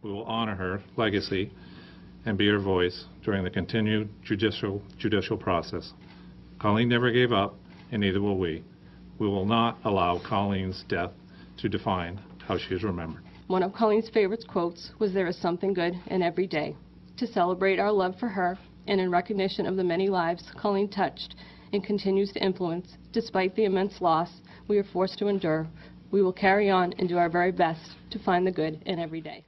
We will honor her legacy and be her voice during the continued judicial process. Colleen never gave up, and neither will we. We will not allow Colleen's death to define how she is remembered. One of Colleen's favorite quotes was, "There is something good in every day." To celebrate our love for her and in recognition of the many lives Colleen touched and continues to influence, despite the immense loss we are forced to endure, we will carry on and do our very best to find the good in every day.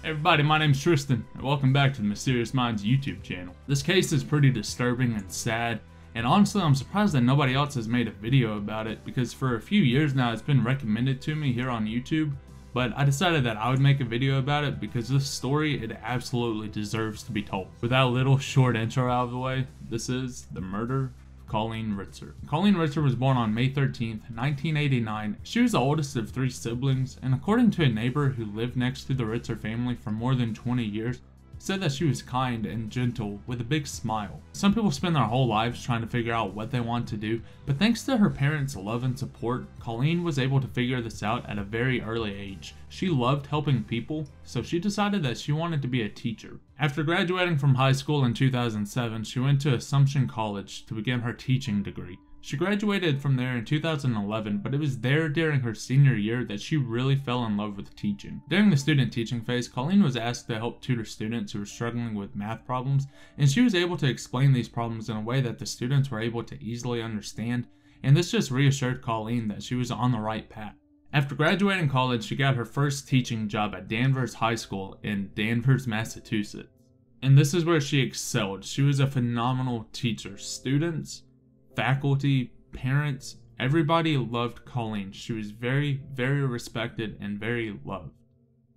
Hey everybody, my name's Tristan, and welcome back to the Mysterious Minds YouTube channel. This case is pretty disturbing and sad, and honestly I'm surprised that nobody else has made a video about it, because for a few years now it's been recommended to me here on YouTube, but I decided that I would make a video about it because this story, it absolutely deserves to be told. With that little short intro out of the way, this is the murder of Colleen Ritzer. Colleen Ritzer was born on May 13th, 1989. She was the oldest of 3 siblings, and according to a neighbor who lived next to the Ritzer family for more than 20 years, said that she was kind and gentle with a big smile. Some people spend their whole lives trying to figure out what they want to do, but thanks to her parents' love and support, Colleen was able to figure this out at a very early age. She loved helping people, so she decided that she wanted to be a teacher. After graduating from high school in 2007, she went to Assumption College to begin her teaching degree. She graduated from there in 2011, but it was there during her senior year that she really fell in love with teaching. During the student teaching phase, Colleen was asked to help tutor students who were struggling with math problems, and she was able to explain these problems in a way that the students were able to easily understand, and this just reassured Colleen that she was on the right path. After graduating college, she got her first teaching job at Danvers High School in Danvers, Massachusetts. And this is where she excelled. She was a phenomenal teacher. Students, faculty, parents, everybody loved Colleen. She was very, very respected and very loved.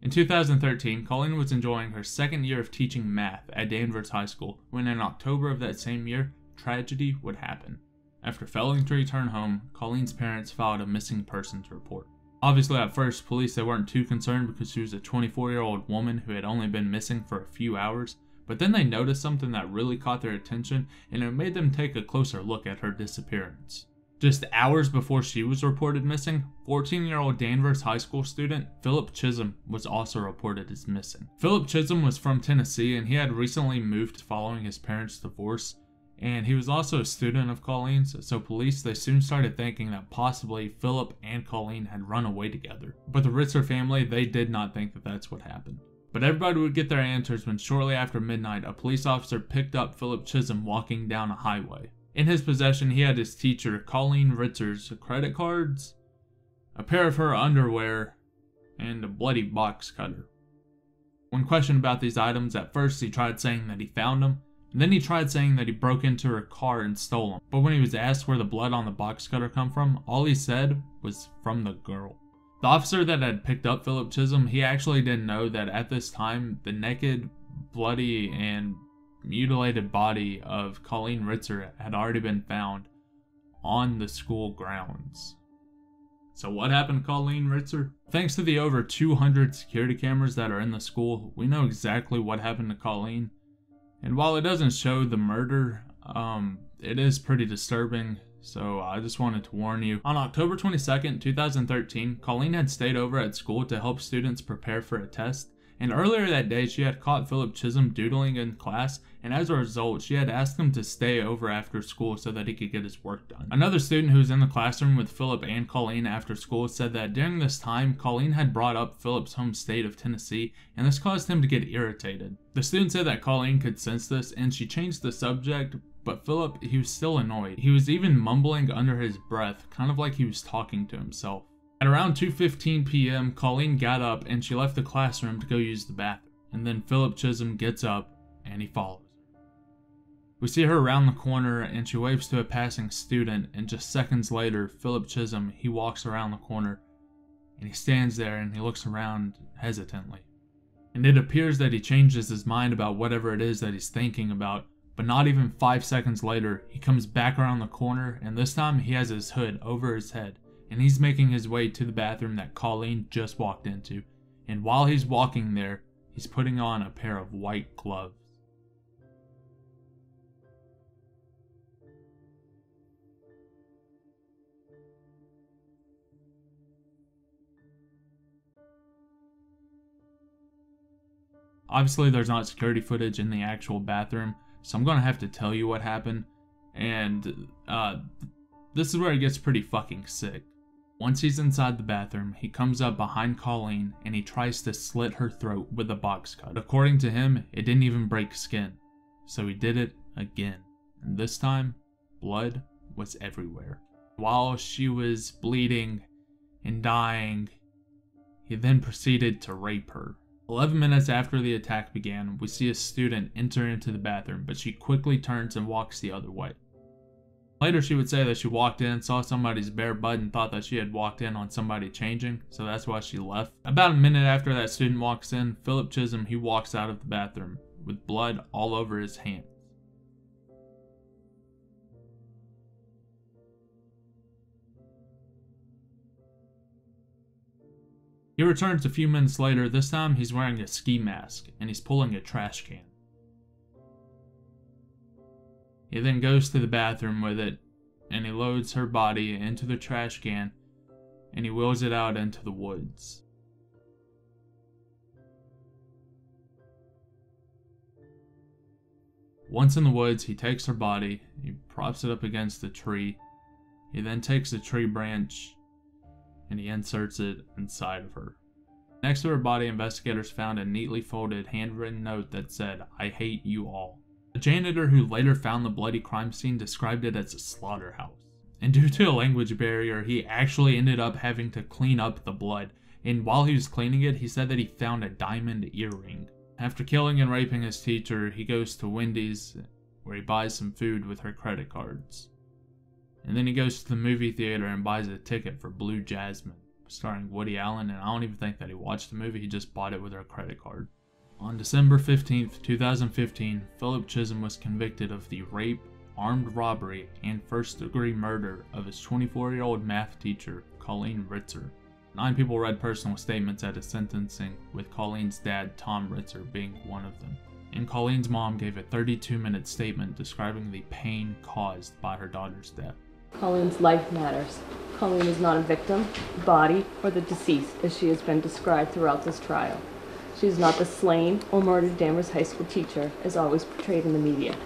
In 2013, Colleen was enjoying her second year of teaching math at Danvers High School when in October of that same year, tragedy would happen. After failing to return home, Colleen's parents filed a missing persons report. Obviously at first, police they weren't too concerned because she was a 24-year-old woman who had only been missing for a few hours. But then they noticed something that really caught their attention, and it made them take a closer look at her disappearance. Just hours before she was reported missing, 14-year-old Danvers High School student Philip Chisholm was also reported as missing. Philip Chisholm was from Tennessee, and he had recently moved following his parents' divorce, and he was also a student of Colleen's, so police they soon started thinking that possibly Philip and Colleen had run away together. But the Ritzer family, they did not think that that's what happened. But everybody would get their answers when shortly after midnight, a police officer picked up Philip Chisholm walking down a highway. In his possession, he had his teacher, Colleen Ritzer's credit cards, a pair of her underwear, and a bloody box cutter. When questioned about these items, at first he tried saying that he found them, and then he tried saying that he broke into her car and stole them. But when he was asked where the blood on the box cutter come from, all he said was from the girl. The officer that had picked up Philip Chisholm, he actually didn't know that at this time, the naked, bloody, and mutilated body of Colleen Ritzer had already been found on the school grounds. So what happened to Colleen Ritzer? Thanks to the over 200 security cameras that are in the school, we know exactly what happened to Colleen. And while it doesn't show the murder, it is pretty disturbing. So I just wanted to warn you. On October 22nd, 2013, Colleen had stayed over at school to help students prepare for a test, and earlier that day she had caught Philip Chisholm doodling in class, and as a result she had asked him to stay over after school so that he could get his work done. Another student who was in the classroom with Philip and Colleen after school said that during this time Colleen had brought up Philip's home state of Tennessee, and this caused him to get irritated. The student said that Colleen could sense this and she changed the subject, but Philip, he was still annoyed. He was even mumbling under his breath, kind of like he was talking to himself. At around 2:15 p.m., Colleen got up and she left the classroom to go use the bathroom. And then Philip Chisholm gets up and he follows her. We see her around the corner and she waves to a passing student, and just seconds later, Philip Chisholm, he walks around the corner and he stands there and he looks around hesitantly. And it appears that he changes his mind about whatever it is that he's thinking about. But not even 5 seconds later, he comes back around the corner, and this time he has his hood over his head, and he's making his way to the bathroom that Colleen just walked into. And while he's walking there, he's putting on a pair of white gloves. Obviously, there's not security footage in the actual bathroom, so I'm gonna have to tell you what happened, and this is where it gets pretty fucking sick. Once he's inside the bathroom, he comes up behind Colleen and he tries to slit her throat with a box cut. According to him, it didn't even break skin, so he did it again, and this time, blood was everywhere. While she was bleeding and dying, he then proceeded to rape her. 11 minutes after the attack began, we see a student enter into the bathroom, but she quickly turns and walks the other way. Later, she would say that she walked in, saw somebody's bare butt, and thought that she had walked in on somebody changing, so that's why she left. About a minute after that student walks in, Philip Chisholm, he walks out of the bathroom with blood all over his hands. He returns a few minutes later. This time he's wearing a ski mask and he's pulling a trash can. He then goes to the bathroom with it and he loads her body into the trash can and he wheels it out into the woods. Once in the woods, he takes her body, he props it up against a tree. He then takes a tree branch and he inserts it inside of her. Next to her body, investigators found a neatly folded handwritten note that said, "I hate you all." The janitor who later found the bloody crime scene described it as a slaughterhouse. And due to a language barrier, he actually ended up having to clean up the blood. And while he was cleaning it, he said that he found a diamond earring. After killing and raping his teacher, he goes to Wendy's, where he buys some food with her credit cards. And then he goes to the movie theater and buys a ticket for Blue Jasmine, starring Woody Allen, and I don't even think that he watched the movie, he just bought it with her credit card. On December 15th, 2015, Philip Chisholm was convicted of the rape, armed robbery, and first-degree murder of his 24-year-old math teacher, Colleen Ritzer. 9 people read personal statements at his sentencing, with Colleen's dad, Tom Ritzer, being one of them. And Colleen's mom gave a 32-minute statement describing the pain caused by her daughter's death. Colleen's life matters. Colleen is not a victim, body, or the deceased as she has been described throughout this trial. She is not the slain or murdered Danvers High School teacher as always portrayed in the media.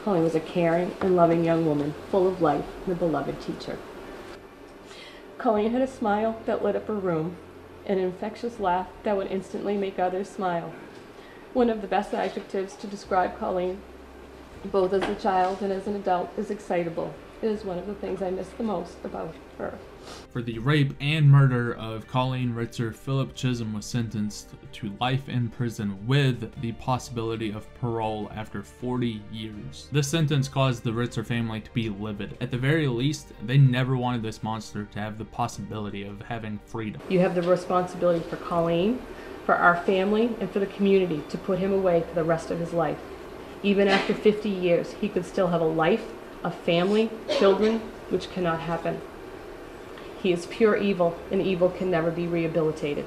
Colleen was a caring and loving young woman, full of life and a beloved teacher. Colleen had a smile that lit up her room, an infectious laugh that would instantly make others smile. One of the best adjectives to describe Colleen, both as a child and as an adult, is excitable. It is one of the things I miss the most about her. For the rape and murder of Colleen Ritzer, Philip Chisholm was sentenced to life in prison with the possibility of parole after 40 years. This sentence caused the Ritzer family to be livid. At the very least, they never wanted this monster to have the possibility of having freedom. You have the responsibility for Colleen, for our family, and for the community to put him away for the rest of his life. Even after 50 years, he could still have a life, a family, children, which cannot happen. He is pure evil, and evil can never be rehabilitated.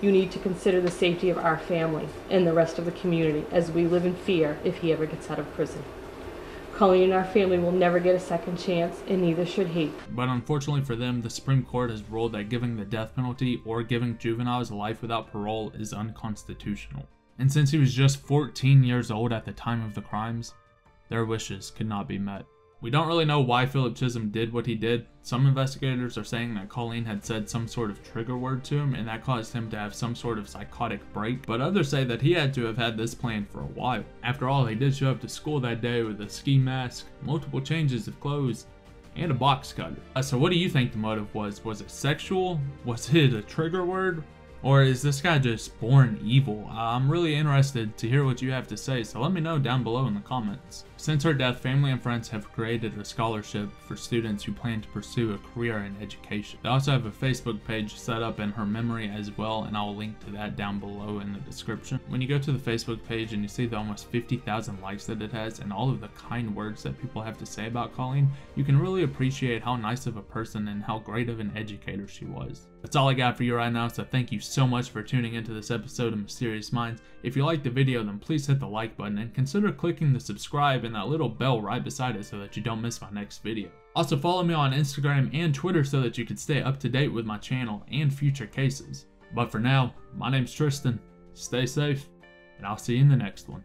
You need to consider the safety of our family and the rest of the community as we live in fear if he ever gets out of prison. Colleen and our family will never get a second chance, and neither should he. But unfortunately for them, the Supreme Court has ruled that giving the death penalty or giving juveniles life without parole is unconstitutional. And since he was just 14 years old at the time of the crimes, their wishes could not be met. We don't really know why Philip Chisholm did what he did. Some investigators are saying that Colleen had said some sort of trigger word to him and that caused him to have some sort of psychotic break, but others say that he had to have had this plan for a while. After all, he did show up to school that day with a ski mask, multiple changes of clothes, and a box cutter. So what do you think the motive was? Was it sexual? Was it a trigger word? Or is this guy just born evil? I'm really interested to hear what you have to say, so let me know down below in the comments. Since her death, family and friends have created a scholarship for students who plan to pursue a career in education. They also have a Facebook page set up in her memory as well, and I'll link to that down below in the description. When you go to the Facebook page and you see the almost 50,000 likes that it has and all of the kind words that people have to say about Colleen, you can really appreciate how nice of a person and how great of an educator she was. That's all I got for you right now, so thank you so much for tuning into this episode of Mysterious Minds. If you liked the video, then please hit the like button and consider clicking the subscribe and that little bell right beside it so that you don't miss my next video. Also follow me on Instagram and Twitter so that you can stay up to date with my channel and future cases. But for now, my name's Tristan, stay safe, and I'll see you in the next one.